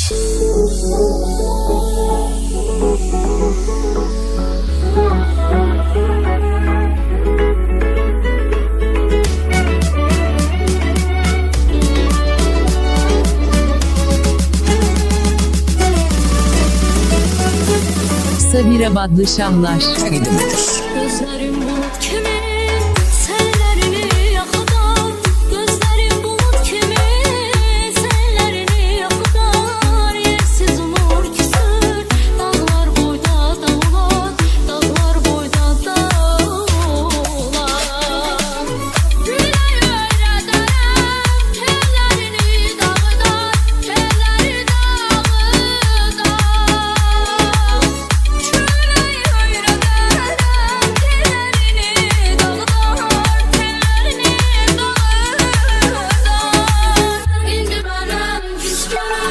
Sabirabadlı şahlar. Gözlerim bulut kimi, senlerini yakıdan. Gözlerim bulut kimi, senlerini yakıdan. Yersiz umur küsür, dağlar boyda dağlar, dağlar boyda dağlar. Yüreği öyle derem, tellerini dağıdan, telleri dağıdan. İndi benim küskünüm.